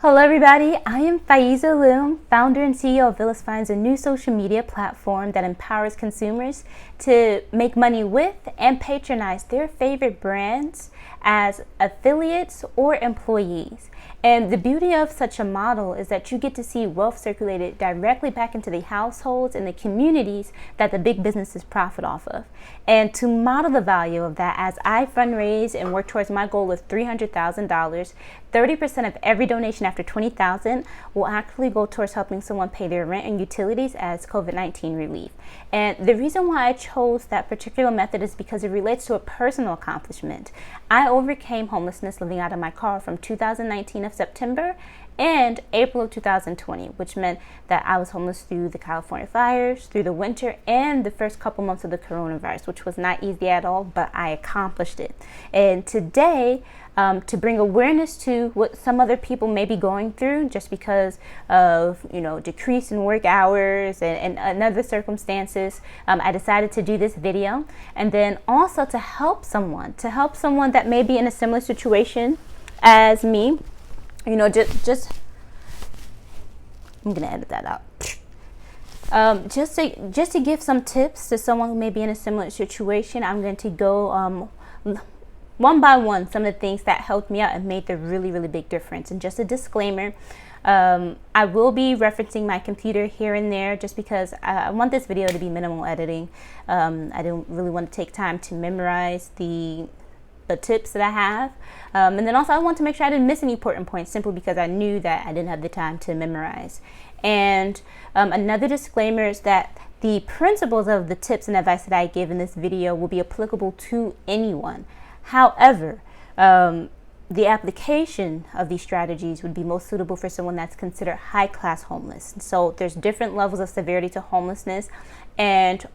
Hello everybody, I am Faiza Loom, founder and CEO of Villas Finds, a new social media platform that empowers consumers to make money with and patronize their favorite brands as affiliates or employees. And the beauty of such a model is that you get to see wealth circulated directly back into the households and the communities that the big businesses profit off of. And to model the value of that, as I fundraise and work towards my goal of $300,000, 30% of every donation after $20,000 will actually go towards helping someone pay their rent and utilities as COVID-19 relief. And the reason why I chose that particular method is because it relates to a personal accomplishment. I overcame homelessness living out of my car from 2019 of September and April of 2020, which meant that I was homeless through the California fires, through the winter, and the first couple months of the coronavirus, which was not easy at all, but I accomplished it. And today, to bring awareness to what some other people may be going through just because of, decrease in work hours and other circumstances, I decided to do this video. And then also to help someone that may be in a similar situation as me. Just I'm gonna edit that out. Just to give some tips to someone who may be in a similar situation, I'm going to go one by one some of the things that helped me out and made the really, really big difference. And just a disclaimer, I will be referencing my computer here and there just because I want this video to be minimal editing. I don't really want to take time to memorize the tips that I have. And then also I want to make sure I didn't miss any important points simply because I knew that I didn't have the time to memorize. And another disclaimer is that the principles of the tips and advice that I give in this video will be applicable to anyone. However, the application of these strategies would be most suitable for someone that's considered high-class homeless. So there's different levels of severity to homelessness, and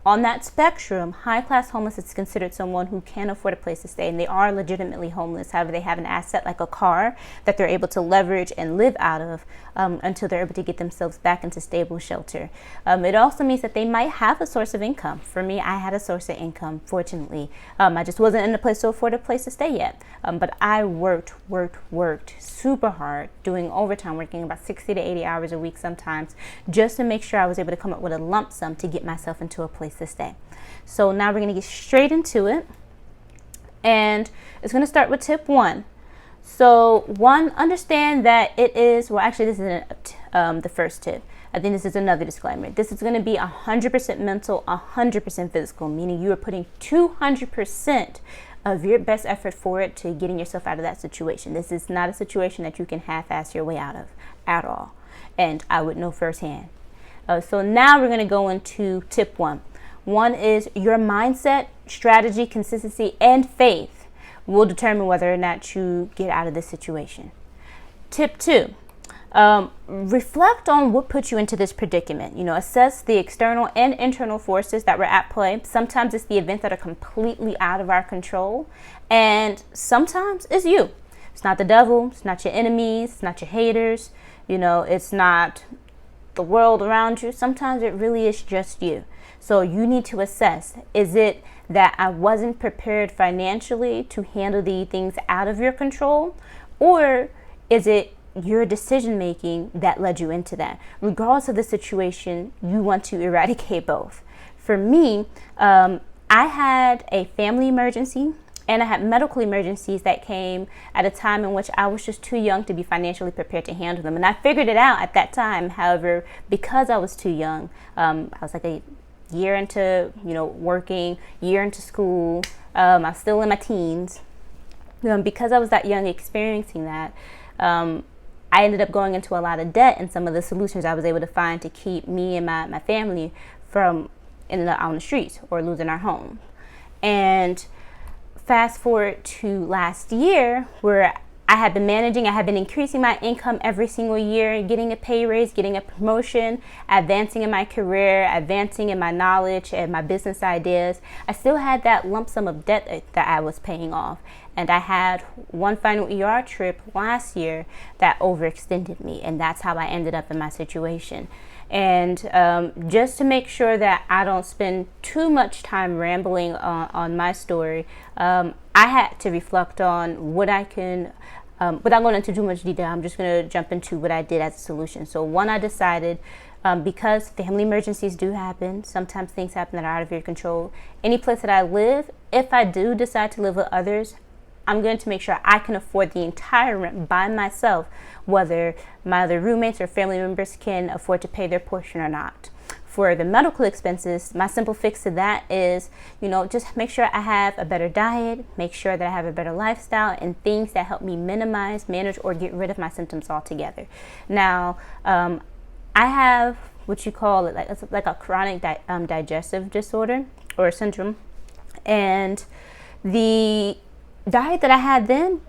on that spectrum, high-class homeless is considered someone who can't afford a place to stay, and they are legitimately homeless. However, they have an asset like a car that they're able to leverage and live out of until they're able to get themselves back into stable shelter. It also means that they might have a source of income. For me, I had a source of income, fortunately. I just wasn't in a place to afford a place to stay yet. But I worked super hard, doing overtime, working about 60 to 80 hours a week sometimes, just to make sure I was able to come up with a lump sum to get myself into a place to stay. So now we're going to get straight into it, and it's going to start with tip 1. So one, understand that it is, well actually this isn't the first tip. I think this is another disclaimer. This is going to be 100% mental, 100% physical, meaning you are putting 200% of your best effort forward to getting yourself out of that situation. This is not a situation that you can half-ass your way out of at all, and I would know firsthand. So now we're going to go into tip 1. One is your mindset, strategy, consistency, and faith will determine whether or not you get out of this situation. Tip 2, reflect on what put you into this predicament. Assess the external and internal forces that were at play. Sometimes it's the events that are completely out of our control, and sometimes it's you. It's not the devil, it's not your enemies, it's not your haters, it's not the world around you. Sometimes it really is just you. So you need to assess, is it that I wasn't prepared financially to handle the things out of your control, or is it your decision making that led you into that? Regardless of the situation, you want to eradicate both. For me, I had a family emergency and I had medical emergencies that came at a time in which I was just too young to be financially prepared to handle them. And I figured it out at that time. However, because I was too young, I was like a year into, working, year into school. I was still in my teens. Because I was that young experiencing that, I ended up going into a lot of debt, and some of the solutions I was able to find to keep me and my family from ending up on the streets or losing our home. And fast forward to last year, where I had been increasing my income every single year, getting a pay raise, getting a promotion, advancing in my career, advancing in my knowledge and my business ideas. I still had that lump sum of debt that I was paying off. And I had one final ER trip last year that overextended me, and that's how I ended up in my situation. And just to make sure that I don't spend too much time rambling on my story, I had to reflect on what I can without going into too much detail, I'm just going to jump into what I did as a solution. So one, I decided, because family emergencies do happen, sometimes things happen that are out of your control. Any place that I live, if I do decide to live with others, I'm going to make sure I can afford the entire rent by myself, whether my other roommates or family members can afford to pay their portion or not. For the medical expenses, my simple fix to that is, just make sure I have a better diet, make sure that I have a better lifestyle, and things that help me minimize, manage, or get rid of my symptoms altogether. Now, I have what you call it, it's like a chronic digestive disorder or syndrome, and the diet that I had then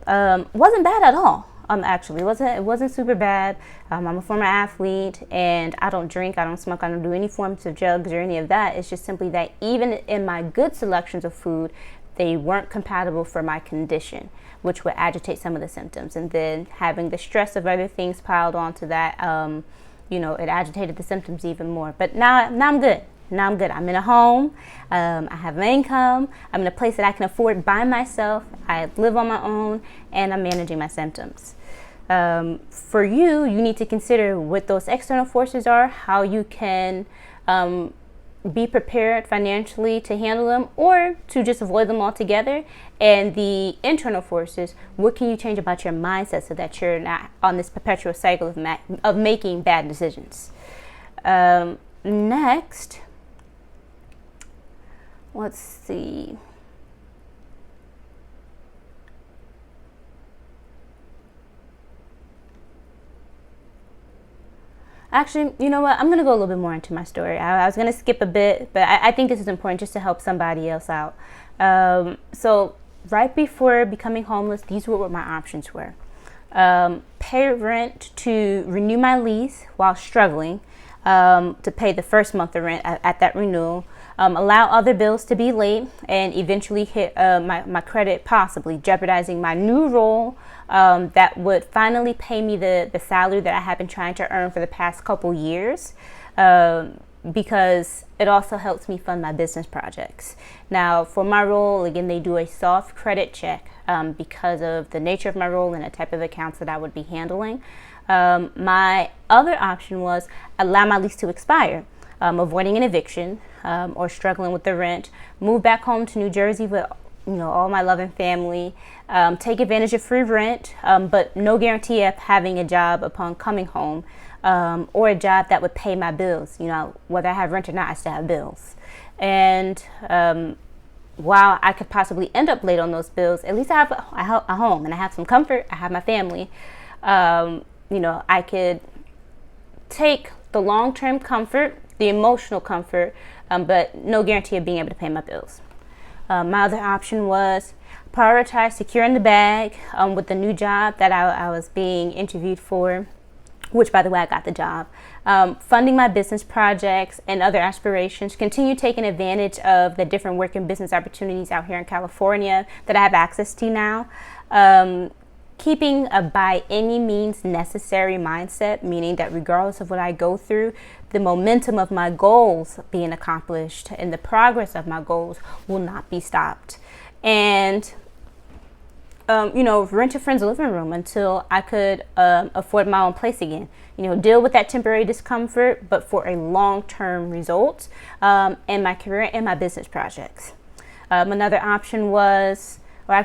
wasn't bad at all. Actually, it wasn't super bad. I'm a former athlete, and I don't drink, I don't smoke, I don't do any forms of drugs or any of that. It's just simply that even in my good selections of food, they weren't compatible for my condition, which would agitate some of the symptoms. And then having the stress of other things piled onto that, it agitated the symptoms even more. But now I'm good. Now I'm good. I'm in a home. I have an income. I'm in a place that I can afford by myself. I live on my own, and I'm managing my symptoms. For you need to consider what those external forces are, how you can be prepared financially to handle them, or to just avoid them altogether. And the internal forces, what can you change about your mindset so that you're not on this perpetual cycle of making bad decisions? Next, let's see. Actually, you know what? I'm going to go a little bit more into my story. I was going to skip a bit, but I think this is important just to help somebody else out. So right before becoming homeless, these were what my options were. Pay rent to renew my lease while struggling to pay the first month of rent at that renewal. Allow other bills to be late and eventually hit my credit, possibly jeopardizing my new role that would finally pay me the salary that I have been trying to earn for the past couple years, because it also helps me fund my business projects. Now, for my role, again, they do a soft credit check because of the nature of my role and the type of accounts that I would be handling. My other option was allow my lease to expire, avoiding an eviction or struggling with the rent, move back home to New Jersey with all my loving family, take advantage of free rent, but no guarantee of having a job upon coming home, or a job that would pay my bills. Whether I have rent or not, I still have bills. And while I could possibly end up late on those bills, at least I have a home and I have some comfort. I have my family. I could take the long-term comfort, the emotional comfort, but no guarantee of being able to pay my bills. My other option was prioritize securing the bag with the new job that I was being interviewed for, which, by the way, I got the job. Funding my business projects and other aspirations, continue taking advantage of the different work and business opportunities out here in California that I have access to now. Keeping a by any means necessary mindset, meaning that regardless of what I go through, the momentum of my goals being accomplished and the progress of my goals will not be stopped. And, rent a friend's living room until I could afford my own place again. Deal with that temporary discomfort, but for a long-term result in my career and my business projects. Another option was, I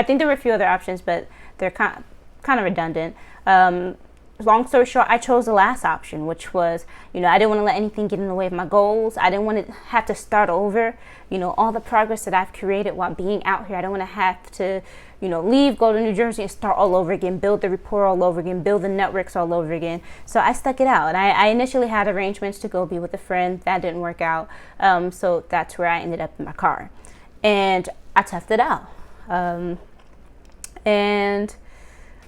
think there were a few other options, but they're kind of redundant. Long story short, I chose the last option, which was, I didn't want to let anything get in the way of my goals. I didn't want to have to start over. All the progress that I've created while being out here, I don't want to have to, leave, go to New Jersey and start all over again, build the rapport all over again, build the networks all over again. So I stuck it out. And I initially had arrangements to go be with a friend. That didn't work out. So that's where I ended up in my car. And I toughed it out.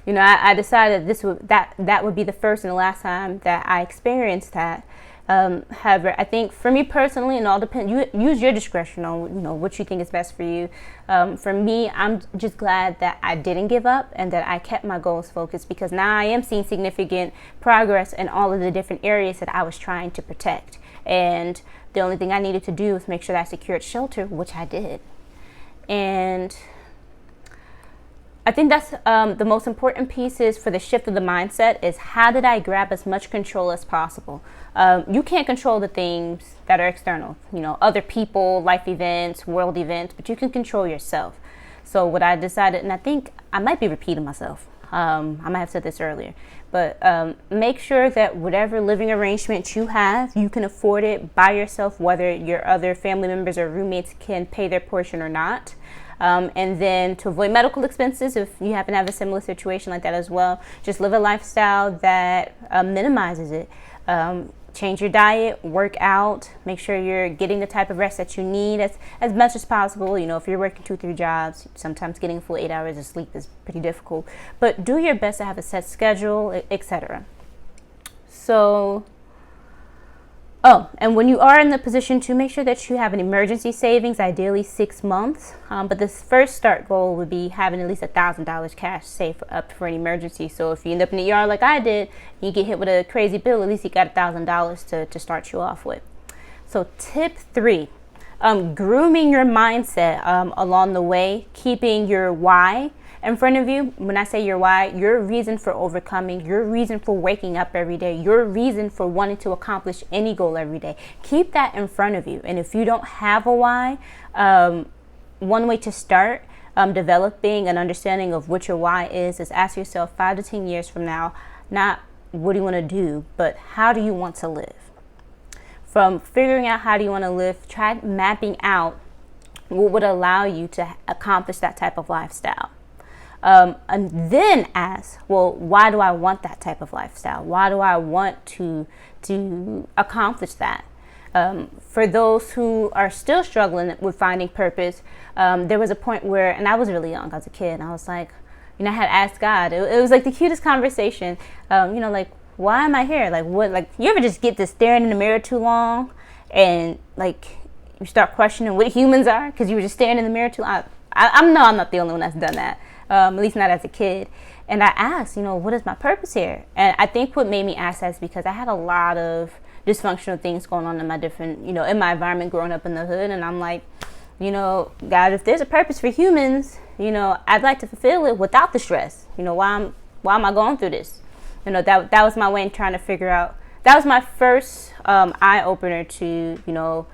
I decided that would be the first and the last time that I experienced that. However, I think for me personally, and all depends, you use your discretion on what you think is best for you. For me, I'm just glad that I didn't give up and that I kept my goals focused, because now I am seeing significant progress in all of the different areas that I was trying to protect. And the only thing I needed to do was make sure that I secured shelter, which I did. And I think that's the most important piece is for the shift of the mindset is how did I grab as much control as possible? You can't control the things that are external, other people, life events, world events, but you can control yourself. So what I decided, and I think I might be repeating myself. I might have said this earlier, but make sure that whatever living arrangement you have, you can afford it by yourself, whether your other family members or roommates can pay their portion or not. And then to avoid medical expenses, if you happen to have a similar situation like that as well, just live a lifestyle that minimizes it. Change your diet, work out, make sure you're getting the type of rest that you need as much as possible. If you're working 2-3 jobs, sometimes getting a full 8 hours of sleep is pretty difficult. But do your best to have a set schedule, etc. So, and when you are in the position to make sure that you have an emergency savings, ideally 6 months. But this first start goal would be having at least $1,000 cash saved up for an emergency. So if you end up in the yard like I did, you get hit with a crazy bill, at least you got $1,000 to start you off with. So tip 3, grooming your mindset along the way, keeping your why in front of you. When I say your why, your reason for overcoming, your reason for waking up every day, your reason for wanting to accomplish any goal every day. Keep that in front of you. And if you don't have a why, one way to start developing an understanding of what your why is ask yourself 5 to 10 years from now, not what do you want to do, but how do you want to live? From figuring out how do you want to live, try mapping out what would allow you to accomplish that type of lifestyle. And then ask, well, why do I want that type of lifestyle? Why do I want to accomplish that? For those who are still struggling with finding purpose, there was a point where, and I was really young, I was a kid, and I was like, I had asked God. It was like the cutest conversation. Like, why am I here? Like, what? Like, you ever just get to staring in the mirror too long, and like you start questioning what humans are because you were just staring in the mirror too long? I'm not the only one that's done that. At least not as a kid. And I asked, what is my purpose here? And I think what made me ask that is because I had a lot of dysfunctional things going on in my different, in my environment growing up in the hood. And I'm like, God, if there's a purpose for humans, I'd like to fulfill it without the stress. Why am I going through this? That was my way in trying to figure out. That was my first eye opener to,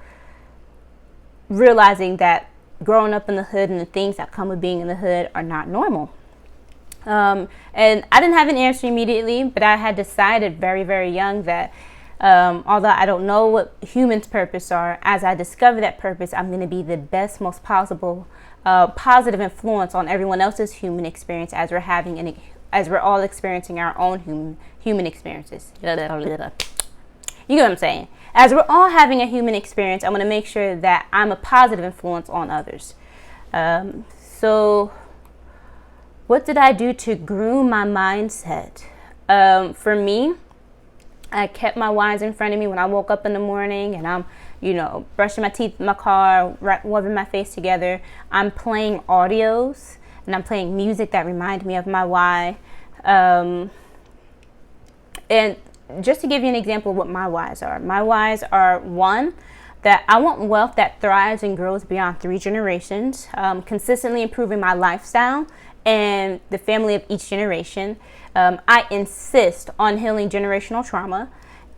realizing that growing up in the hood and the things that come with being in the hood are not normal. And I didn't have an answer immediately, but I had decided very, very young that although I don't know what humans' purpose are, as I discover that purpose, I'm going to be the best, most possible positive influence on everyone else's human experience as we're all experiencing our own human experiences. You get what I'm saying? As we're all having a human experience, I want to make sure that I'm a positive influence on others. So what did I do to groom my mindset? For me, I kept my whys in front of me when I woke up in the morning and I'm, brushing my teeth in my car, rubbing my face together. I'm playing audios and I'm playing music that remind me of my why. And just to give you an example of what my whys are, 1, that I want wealth that thrives and grows beyond 3 generations, consistently improving my lifestyle and the family of each generation. I insist on healing generational trauma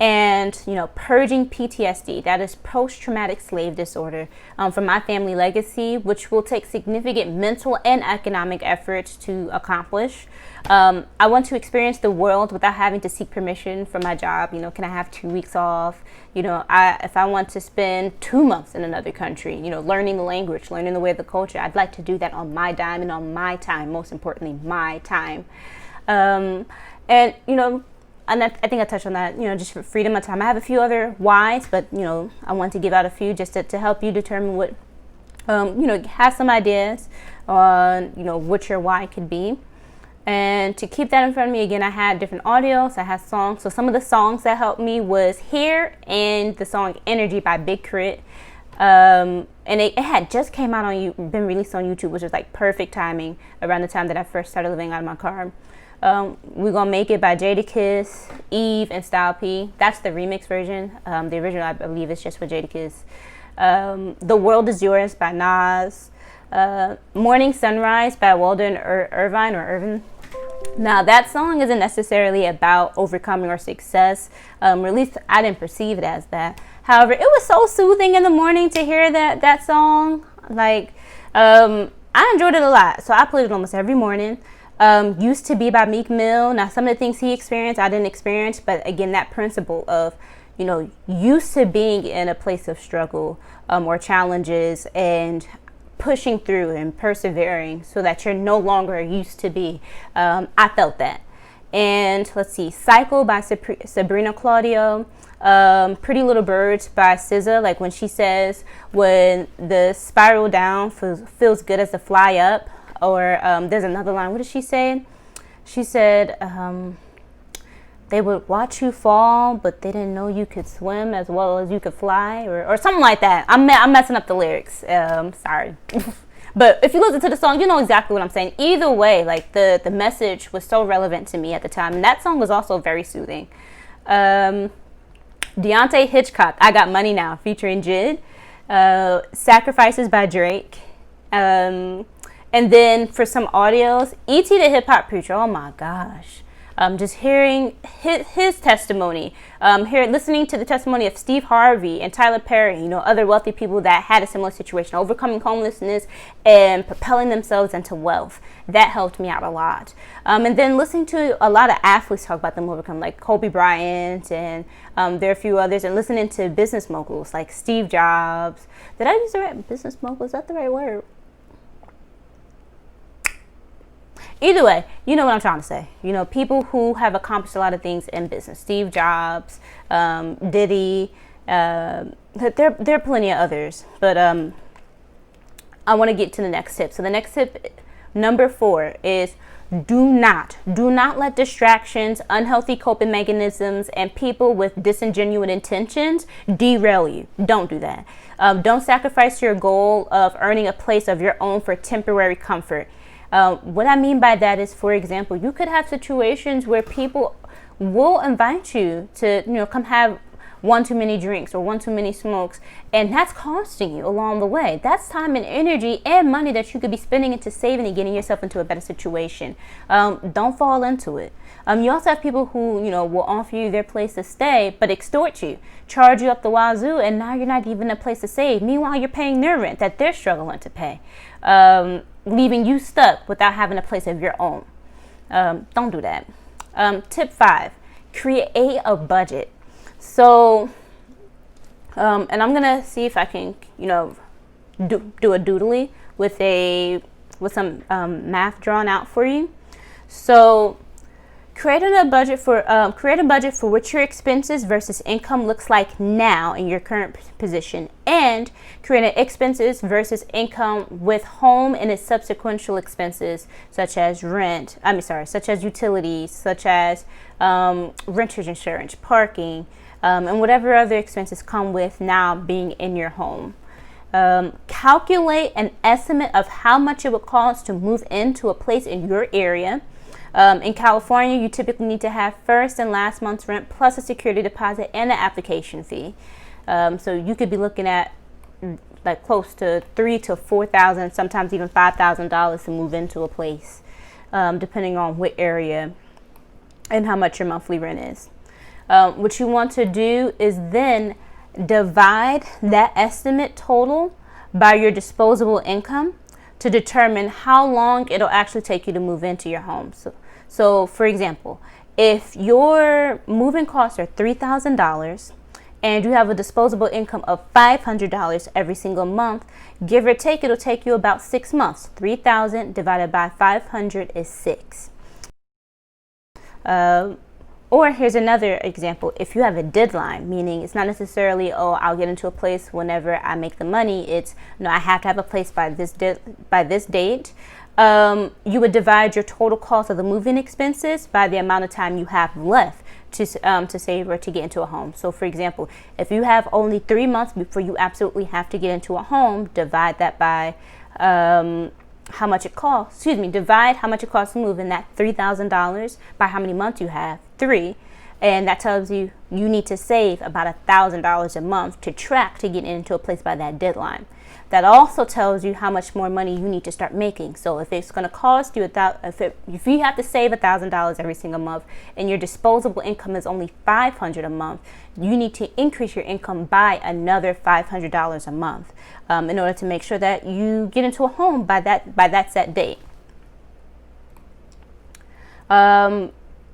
and, purging PTSD, that is post-traumatic slave disorder, from my family legacy, which will take significant mental and economic efforts to accomplish. I want to experience the world without having to seek permission from my job. Can I have 2 weeks off? If I want to spend 2 months in another country, learning the language, learning the way of the culture, I'd like to do that on my dime and on my time, most importantly, my time. And I think I touched on that, just for freedom of time. I have a few other whys, but, I want to give out a few just to help you determine what, have some ideas on, what your why could be. And to keep that in front of me, again, I had different audios, I had songs. So some of the songs that helped me was Here and the song Energy by Big Crit. And it had just came out been released on YouTube, which was like perfect timing around the time that I first started living out of my car. We're Gonna Make It by Jadakiss, Eve, and Style P. That's the remix version. The original, I believe, is just for Jadakiss. The World Is Yours by Nas. Morning Sunrise by Walden Irvine. Now, that song isn't necessarily about overcoming or success, or at least I didn't perceive it as that. However, it was so soothing in the morning to hear that song. Like, I enjoyed it a lot, so I played it almost every morning. Used to Be by Meek Mill. Now, some of the things he experienced, I didn't experience, but again, that principle of, you know, used to being in a place of struggle or challenges and pushing through and persevering so that you're no longer used to be. I felt that. And let's see, Cycle by Sabrina Claudio. Pretty Little Birds by SZA. Like when she says, when the spiral down feels good as the fly up. Or there's another line. What did she say? She said, they would watch you fall, but they didn't know you could swim as well as you could fly, or something like that. I'm messing up the lyrics. Sorry. But if you listen to the song, you know exactly what I'm saying. Either way, like the message was so relevant to me at the time. And that song was also very soothing. Deontay Hitchcock, I Got Money Now, featuring Jid. Sacrifices by Drake. And then for some audios, E.T. the Hip Hop Preacher. Oh my gosh. Just hearing his testimony, listening to the testimony of Steve Harvey and Tyler Perry, you know, other wealthy people that had a similar situation, overcoming homelessness and propelling themselves into wealth. That helped me out a lot. And then listening to a lot of athletes talk about them overcoming, like Kobe Bryant, and there are a few others, and listening to business moguls like Steve Jobs. Did I use the right business mogul? Is that the right word? Either way, you know what I'm trying to say. You know, people who have accomplished a lot of things in business. Steve Jobs, Diddy, there are plenty of others. But I want to get to the next tip. So the next tip, number 4, is do not let distractions, unhealthy coping mechanisms, and people with disingenuous intentions derail you. Don't do that. Don't sacrifice your goal of earning a place of your own for temporary comfort. What I mean by that is, for example, you could have situations where people will invite you to, you know, come have one too many drinks or one too many smokes, and that's costing you along the way. That's time and energy and money that you could be spending into saving and getting yourself into a better situation. Don't fall into it. You also have people who, you know, will offer you their place to stay, but extort you, charge you up the wazoo, and now you're not even a place to stay. Meanwhile, you're paying their rent that they're struggling to pay, leaving you stuck without having a place of your own. Don't do that. Tip 5, create a budget. So, and I'm gonna see if I can, you know, do a doodly with some math drawn out for you. So, create a budget for what your expenses versus income looks like now in your current position, and create an expenses versus income with home and its subsequent expenses, such as such as utilities, such as renter's insurance, parking, and whatever other expenses come with now being in your home. Calculate an estimate of how much it would cost to move into a place in your area. In California, you typically need to have first and last month's rent plus a security deposit and an application fee. So you could be looking at like close to $3,000 to $4,000, sometimes even $5,000 to move into a place, depending on what area and how much your monthly rent is. What you want to do is then divide that estimate total by your disposable income to determine how long it'll actually take you to move into your home. So for example, if your moving costs are $3,000 and you have a disposable income of $500 every single month, give or take, it'll take you about 6 months. 3,000 divided by 500 is 6. Or here's another example. If you have a deadline, meaning it's not necessarily, oh, I'll get into a place whenever I make the money. It's, no, I have to have a place by this date. You would divide your total cost of the moving expenses by the amount of time you have left to save or to get into a home. So for example, if you have only 3 months before you absolutely have to get into a home, divide that by how much it costs. Divide how much it costs to move in that $3,000 by how many months you have, 3, and that tells you you need to save about $1,000 a month to track to get into a place by that deadline. that also tells you how much more money you need to start making. So if it's going to cost you if you have to save $1,000 every single month and your disposable income is only $500 a month, you need to increase your income by another $500 a month in order to make sure that you get into a home by that set date.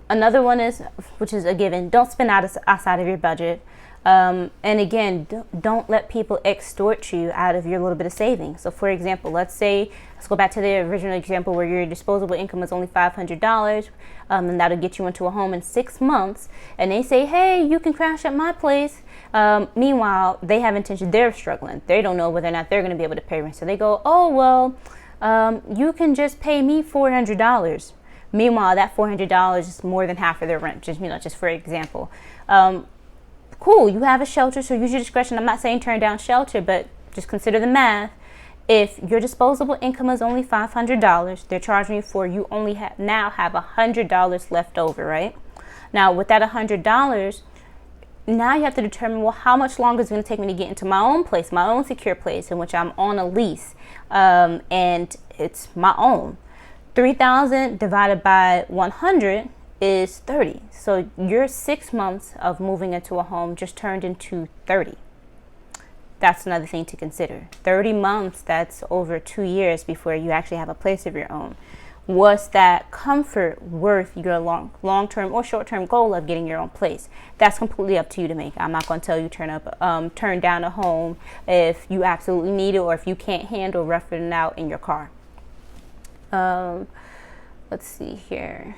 Another one is, which is a given, don't spend outside of your budget. And again, don't let people extort you out of your little bit of savings. So for example, let's go back to the original example where your disposable income is only $500, and that'll get you into a home in 6 months. And they say, hey, you can crash at my place. Meanwhile, they have intention, they're struggling. They don't know whether or not they're going to be able to pay rent. So they go, oh, well, you can just pay me $400. Meanwhile, that $400 is more than half of their rent, just for example. Cool, you have a shelter, so use your discretion. I'm not saying turn down shelter, but just consider the math. If your disposable income is only $500, they're charging you for, you only now have $100 left over, right? Now, with that $100, now you have to determine, well, how much longer is it going to take me to get into my own place, my own secure place in which I'm on a lease, and it's my own. 3,000 divided by 100 is 30. So your 6 months of moving into a home just turned into 30. That's another thing to consider. 30 months, that's over 2 years before you actually have a place of your own. Was that comfort worth your long-term or short-term goal of getting your own place? That's completely up to you to make. I'm not going to tell you turn down a home if you absolutely need it or if you can't handle roughing it out in your car. Let's see here.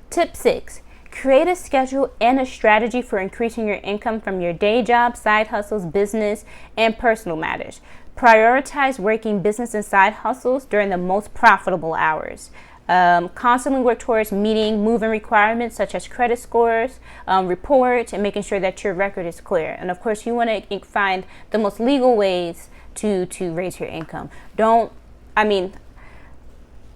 Tip 6, create a schedule and a strategy for increasing your income from your day job, side hustles, business, and personal matters. Prioritize working business and side hustles during the most profitable hours. Constantly work towards meeting moving requirements such as credit scores, reports, and making sure that your record is clear. And of course, you want to find the most legal ways to raise your income.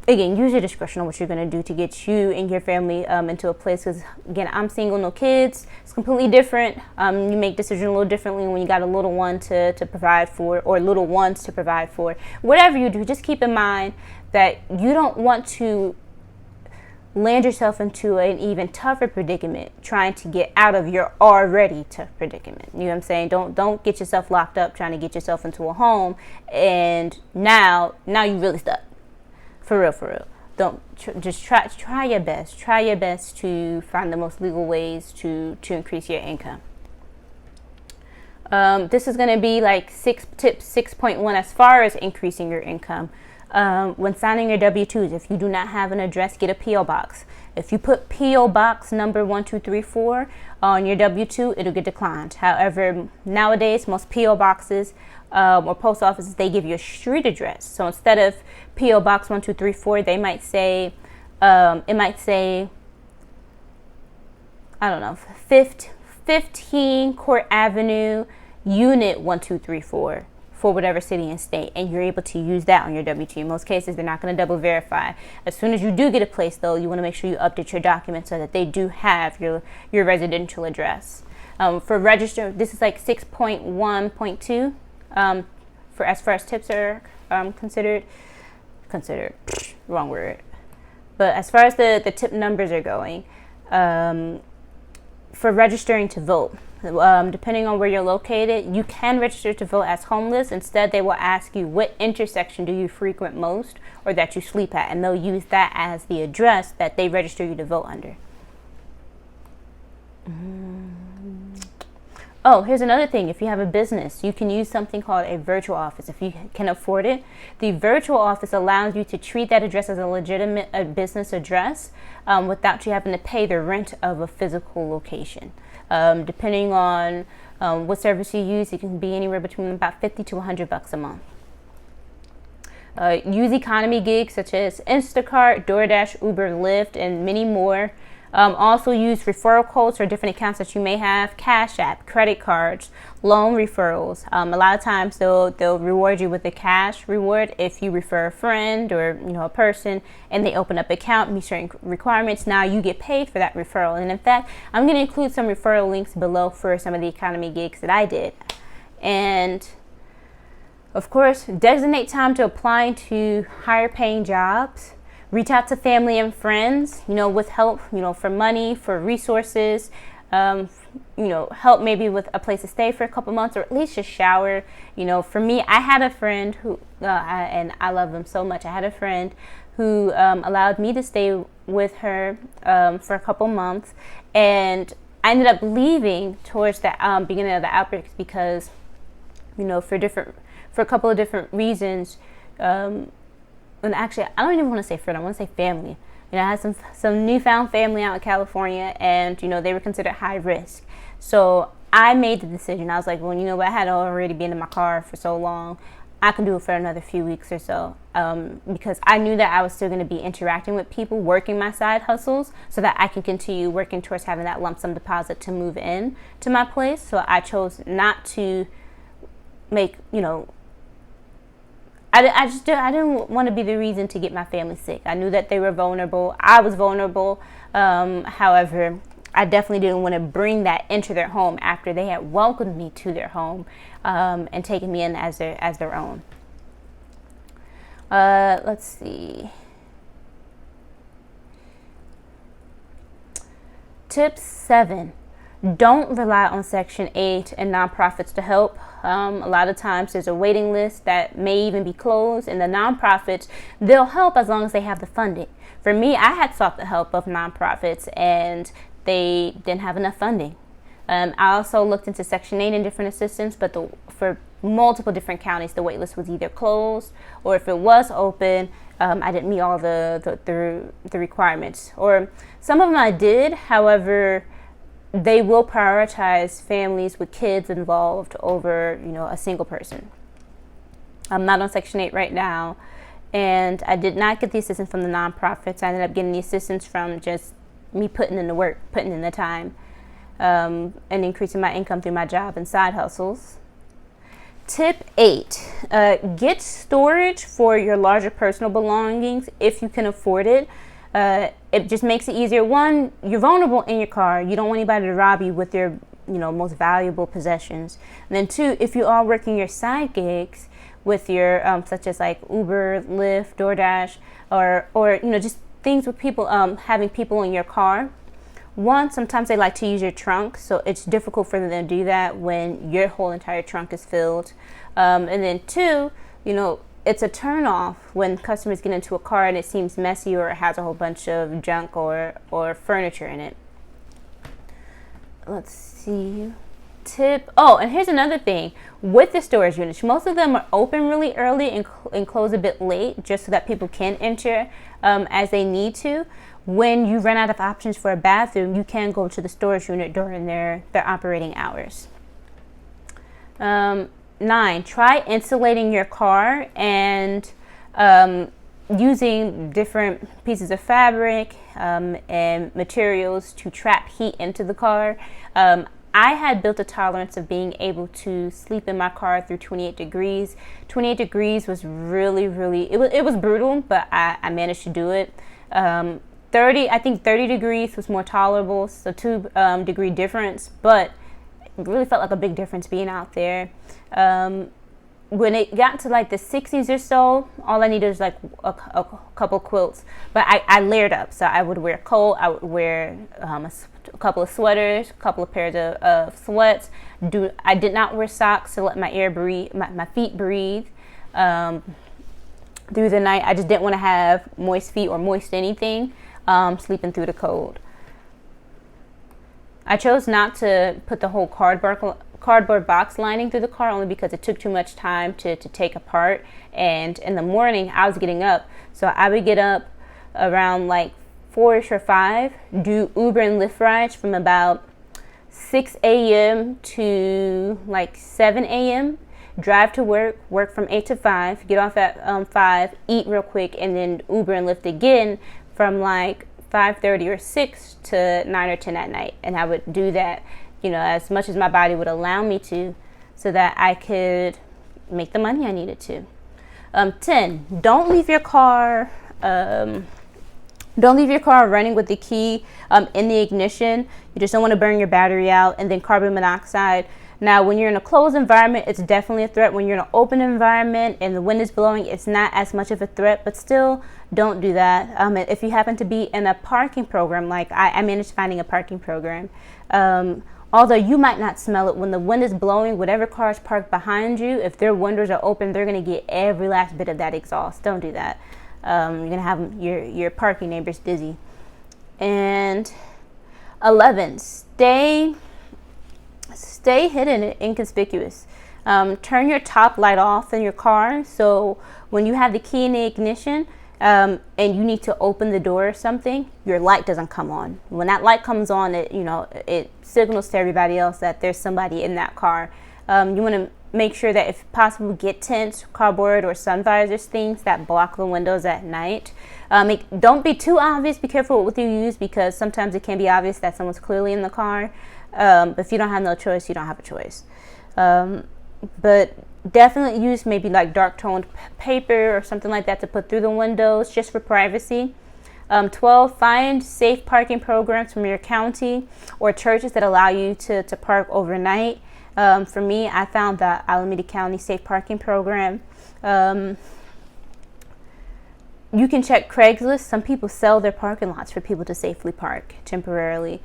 Again, use your discretion on what you're going to do to get you and your family into a place. Because, again, I'm single, no kids. It's completely different. You make decisions a little differently when you got a little one to provide for, or little ones to provide for. Whatever you do, just keep in mind that you don't want to land yourself into an even tougher predicament trying to get out of your already tough predicament. You know what I'm saying? Don't get yourself locked up trying to get yourself into a home, and now you really stuck. For real. Don't just try your best. Try your best to find the most legal ways to increase your income. This is going to be like tip 6.1 as far as increasing your income. When signing your W-2s, if you do not have an address, get a P.O. box. If you put P.O. box number 1234 on your W-2, it'll get declined. However, nowadays, most P.O. boxes or post offices, they give you a street address. So instead of P.O. box 1234, they might say, it might say, I don't know, 15 Court Avenue, Unit 1234. For whatever city and state, and you're able to use that on your W-2. In most cases, they're not going to double verify. As soon as you do get a place, though, you want to make sure you update your documents so that they do have your residential address. For register, this is like 6.1.2 for as far as tips are considered, wrong word. But as far as the tip numbers are going, for registering to vote, depending on where you're located, you can register to vote as homeless. Instead, they will ask you what intersection do you frequent most or that you sleep at, and they'll use that as the address that they register you to vote under. Oh, here's another thing. If you have a business, you can use something called a virtual office. If you can afford it, the virtual office allows you to treat that address as a legitimate business address without you having to pay the rent of a physical location. Depending on what service you use, it can be anywhere between about $50 to $100 a month. Use economy gigs such as Instacart, DoorDash, Uber, Lyft, and many more. Also use referral codes for different accounts that you may have, Cash App, credit cards, loan referrals. A lot of times they'll reward you with a cash reward if you refer a friend or a person, and they open up an account, meet certain requirements. Now you get paid for that referral. And in fact, I'm going to include some referral links below for some of the economy gigs that I did. And of course, designate time to apply to higher paying jobs. Reach out to family and friends, with help, for money, for resources, help maybe with a place to stay for a couple months, or at least just shower. For me, I had a friend who, and I love them so much. I had a friend who allowed me to stay with her for a couple months, and I ended up leaving towards the beginning of the outbreaks because, for a couple of different reasons. And actually, I don't even want to say friend, I want to say family. I had some newfound family out in California, and, they were considered high risk. So I made the decision. I was like, well, I had already been in my car for so long. I can do it for another few weeks or so, because I knew that I was still going to be interacting with people, working my side hustles, so that I can continue working towards having that lump sum deposit to move in to my place. So I chose not to make, I didn't want to be the reason to get my family sick. I knew that they were vulnerable. I was vulnerable. However, I definitely didn't want to bring that into their home after they had welcomed me to their home and taken me in as their own. Let's see. Tip 7. Don't rely on Section 8 and nonprofits to help. A lot of times there's a waiting list that may even be closed, and the nonprofits, they'll help as long as they have the funding. For me, I had sought the help of nonprofits, and they didn't have enough funding. I also looked into Section 8 and different assistance, but for multiple different counties, the wait list was either closed, or if it was open, I didn't meet all the requirements. Or some of them I did, however, they will prioritize families with kids involved over, a single person. I'm not on Section 8 right now, and I did not get the assistance from the nonprofits. I ended up getting the assistance from just me putting in the work, putting in the time, and increasing my income through my job and side hustles. Tip 8, get storage for your larger personal belongings if you can afford it. It just makes it easier. One, you're vulnerable in your car. You don't want anybody to rob you with your, most valuable possessions. And then 2, if you are working your side gigs with your, such as like Uber, Lyft, DoorDash, or just things with people, having people in your car. 1, sometimes they like to use your trunk, so it's difficult for them to do that when your whole entire trunk is filled. And then 2, it's a turn off when customers get into a car and it seems messy or it has a whole bunch of junk or furniture in it. Let's see. And here's another thing with the storage units. Most of them are open really early and close a bit late, just so that people can enter as they need to. When you run out of options for a bathroom, you can go to the storage unit during their operating hours. 9, try insulating your car and using different pieces of fabric and materials to trap heat into the car. I had built a tolerance of being able to sleep in my car through 28 degrees. 28 degrees was really, it was brutal, but I managed to do it. 30 degrees was more tolerable, so 2 degree difference, but it really felt like a big difference being out there. When it got to like the 60s or so, all I needed was like a couple quilts. But I layered up, so I would wear a coat, I would wear a couple of sweaters, a couple of pairs of sweats. I did not wear socks to let my feet breathe through the night. I just didn't want to have moist feet or moist anything sleeping through the cold. I chose not to put the whole cardboard box lining through the car, only because it took too much time to take apart. And in the morning, I was getting up. So I would get up around like 4-ish or 5, do Uber and Lyft rides from about 6 a.m. to like 7 a.m., drive to work from 8 to 5, get off at 5, eat real quick, and then Uber and Lyft again from like 5:30 or 6 to 9 or 10 at night. And I would do that, as much as my body would allow me to, so that I could make the money I needed to. 10, don't leave your car running with the key in the ignition. You just don't want to burn your battery out. And then carbon monoxide, Now, when you're in a closed environment, it's definitely a threat. When you're in an open environment and the wind is blowing, it's not as much of a threat, but still don't do that. If you happen to be in a parking program, like I managed finding a parking program, although you might not smell it, when the wind is blowing, whatever car is parked behind you, if their windows are open, they're going to get every last bit of that exhaust. Don't do that. You're going to have your parking neighbors dizzy. And 11, stay hidden and inconspicuous. Turn your top light off in your car, so when you have the key in the ignition and you need to open the door or something, your light doesn't come on. When that light comes on, it signals to everybody else that there's somebody in that car. You want to make sure that if possible, get tents, cardboard, or sun visors, things that block the windows at night. Don't be too obvious. Be careful what you use, because sometimes it can be obvious that someone's clearly in the car. But if you don't have no choice, you don't have a choice. But definitely use maybe like dark toned paper or something like that to put through the windows, just for privacy. 12, find safe parking programs from your county or churches that allow you to park overnight. For me, I found the Alameda County Safe Parking Program. You can check Craigslist. Some people sell their parking lots for people to safely park temporarily.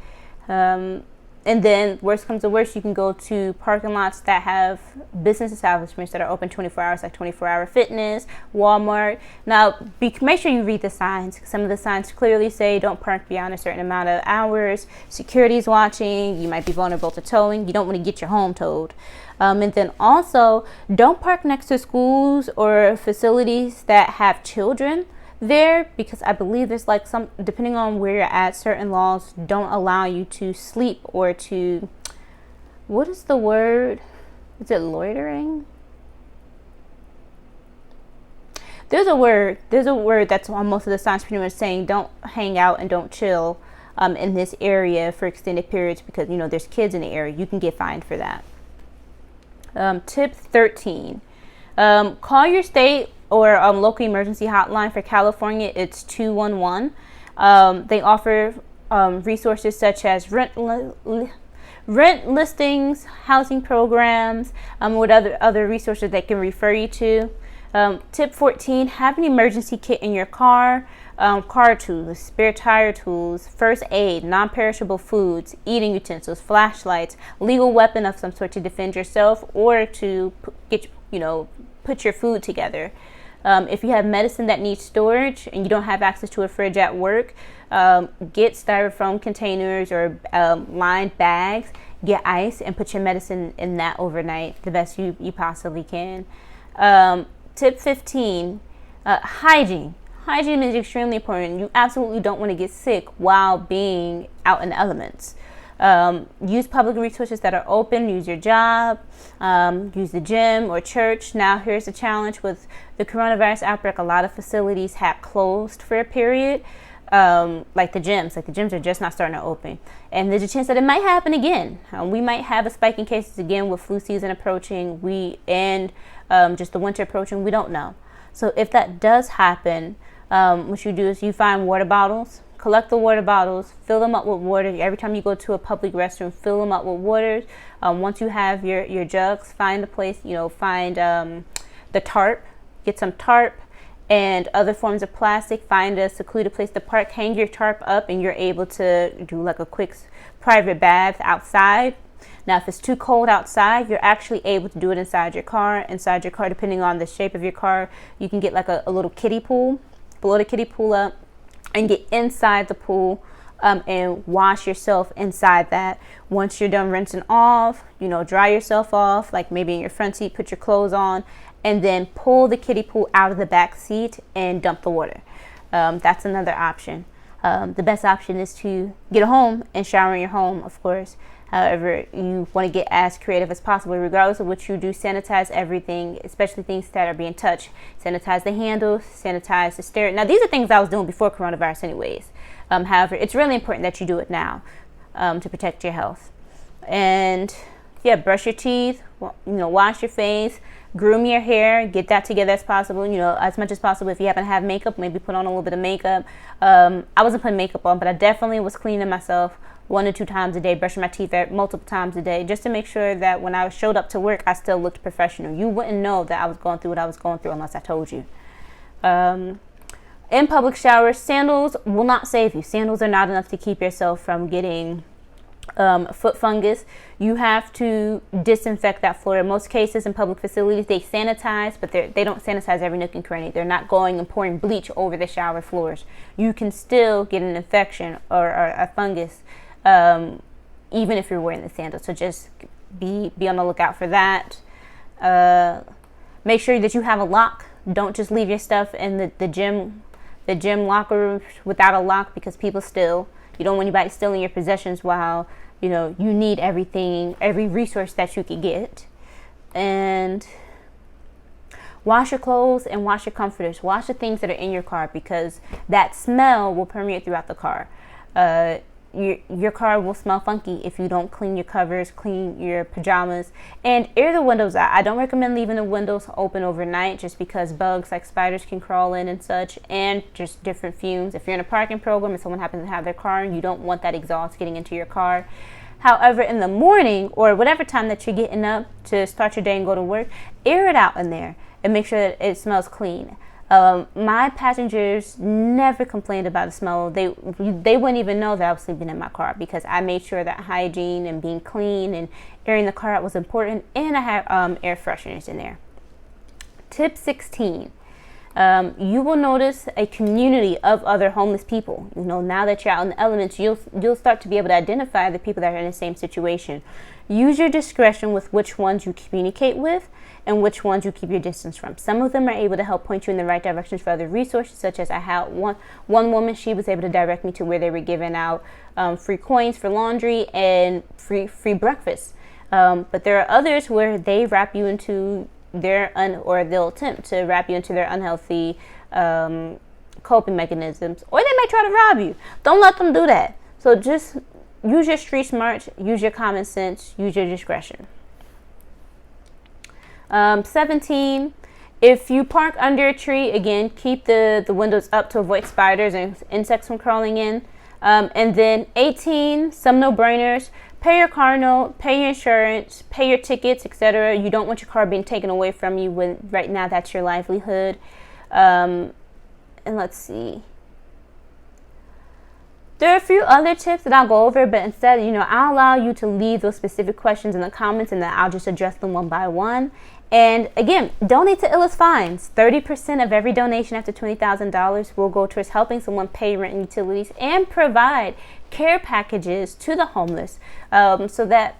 And then, worst comes to worst, you can go to parking lots that have business establishments that are open 24 hours, like 24-hour Fitness, Walmart. Now, make sure you read the signs. Some of the signs clearly say don't park beyond a certain amount of hours. Security's watching. You might be vulnerable to towing. You don't want to get your home towed. And then also, don't park next to schools or facilities that have children there, because I believe there's like some, depending on where you're at, certain laws don't allow you to sleep or to, what is the word? Is it loitering? There's a word that's on most of the signs pretty much saying don't hang out and don't chill in this area for extended periods, because there's kids in the area. You can get fined for that. Tip 13, call your state or local emergency hotline. For California, it's 211. They offer resources such as rent listings, housing programs, what other resources they can refer you to. Tip 14, have an emergency kit in your car. Car tools, spare tire tools, first aid, non-perishable foods, eating utensils, flashlights, legal weapon of some sort to defend yourself or to put your food together. If you have medicine that needs storage and you don't have access to a fridge at work, get styrofoam containers or lined bags, get ice, and put your medicine in that overnight the best you possibly can. Tip 15, hygiene. Hygiene is extremely important. You absolutely don't want to get sick while being out in the elements. Use public resources that are open. Use your job, use the gym or church. Now, here's the challenge with the coronavirus outbreak. A lot of facilities have closed for a period, like the gyms. Like the gyms are just not starting to open. And there's a chance that it might happen again. We might have a spike in cases again with flu season approaching, just the winter approaching. We don't know. So if that does happen, what you do is you find water bottles. Collect the water bottles, fill them up with water. Every time you go to a public restroom, fill them up with water. Once you have your jugs, find a place, find the tarp, get some tarp and other forms of plastic. Find a secluded place to park, hang your tarp up, and you're able to do like a quick private bath outside. Now, if it's too cold outside, you're actually able to do it inside your car. Inside your car, depending on the shape of your car, you can get like a little kiddie pool, blow the kiddie pool up, and get inside the pool and wash yourself inside that. Once you're done rinsing off, dry yourself off, like maybe in your front seat, put your clothes on, and then pull the kiddie pool out of the back seat and dump the water. That's another option. The best option is to get a home and shower in your home, of course. However, you want to get as creative as possible. Regardless of what you do, sanitize everything, especially things that are being touched. Sanitize the handles, sanitize the stair. Now, these are things I was doing before coronavirus anyways. However, it's really important that you do it now to protect your health. And yeah, brush your teeth, wash your face, groom your hair, get that together as possible, as much as possible. If you happen to have makeup, maybe put on a little bit of makeup. I wasn't putting makeup on, but I definitely was cleaning myself, 1 to 2 times a day, brushing my teeth multiple times a day, just to make sure that when I showed up to work, I still looked professional. You wouldn't know that I was going through what I was going through unless I told you. In public showers, sandals will not save you. Sandals are not enough to keep yourself from getting foot fungus. You have to disinfect that floor. In most cases, in public facilities, they sanitize, but they don't sanitize every nook and cranny. They're not going and pouring bleach over the shower floors. You can still get an infection or a fungus, even if you're wearing the sandals. So just be on the lookout for that. Make sure that you have a lock. Don't just leave your stuff in the gym locker without a lock, because people steal. You don't want anybody stealing your possessions while, you know, you need everything, every resource that you can get. And wash your clothes and wash your comforters. Wash the things that are in your car, because that smell will permeate throughout the car. Your car will smell funky if you don't clean your covers, clean your pajamas, and air the windows out. I don't recommend leaving the windows open overnight, just because bugs like spiders can crawl in and such, and just different fumes. If you're in a parking program and someone happens to have their car, you don't want that exhaust getting into your car. However, in the morning or whatever time that you're getting up to start your day and go to work, air it out in there and make sure that it smells clean. My passengers never complained about the smell. They wouldn't even know that I was sleeping in my car, because I made sure that hygiene and being clean and airing the car out was important, and I have air fresheners in there. Tip 16. You will notice a community of other homeless people. You know, now that you're out in the elements, you'll start to be able to identify the people that are in the same situation. Use your discretion with which ones you communicate with and which ones you keep your distance from. Some of them are able to help point you in the right directions for other resources, such as I had one woman, she was able to direct me to where they were giving out free coins for laundry and free breakfast. But there are others where they wrap you into or they'll attempt to wrap you into their unhealthy coping mechanisms, or they may try to rob you. Don't let them do that. So just use your street smarts, use your common sense, use your discretion. 17, if you park under a tree, again, keep the windows up to avoid spiders and insects from crawling in. And then 18, some no-brainers. Pay your car note, pay your insurance, pay your tickets, etc. You don't want your car being taken away from you when right now that's your livelihood. And let's see. There are a few other tips that I'll go over, but instead, I'll allow you to leave those specific questions in the comments, and then I'll just address them one by one. And again, donate to Illis Fines. 30% of every donation after $20,000 will go towards helping someone pay rent and utilities and provide care packages to the homeless, so that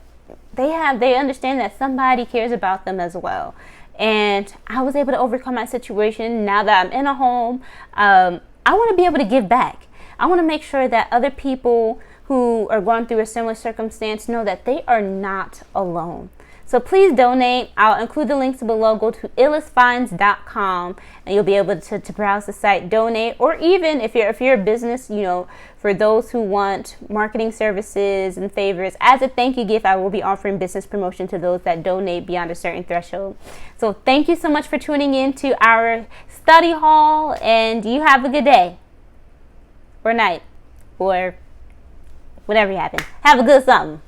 they understand that somebody cares about them as well. And I was able to overcome my situation. Now that I'm in a home, I want to be able to give back. I want to make sure that other people who are going through a similar circumstance know that they are not alone. So please donate. I'll include the links below. Go to illisfines.com and you'll be able to browse the site, donate, or even if you're a business, for those who want marketing services and favors, as a thank you gift, I will be offering business promotion to those that donate beyond a certain threshold. So thank you so much for tuning in to our study hall, and you have a good day or night or whatever happens. Have a good something.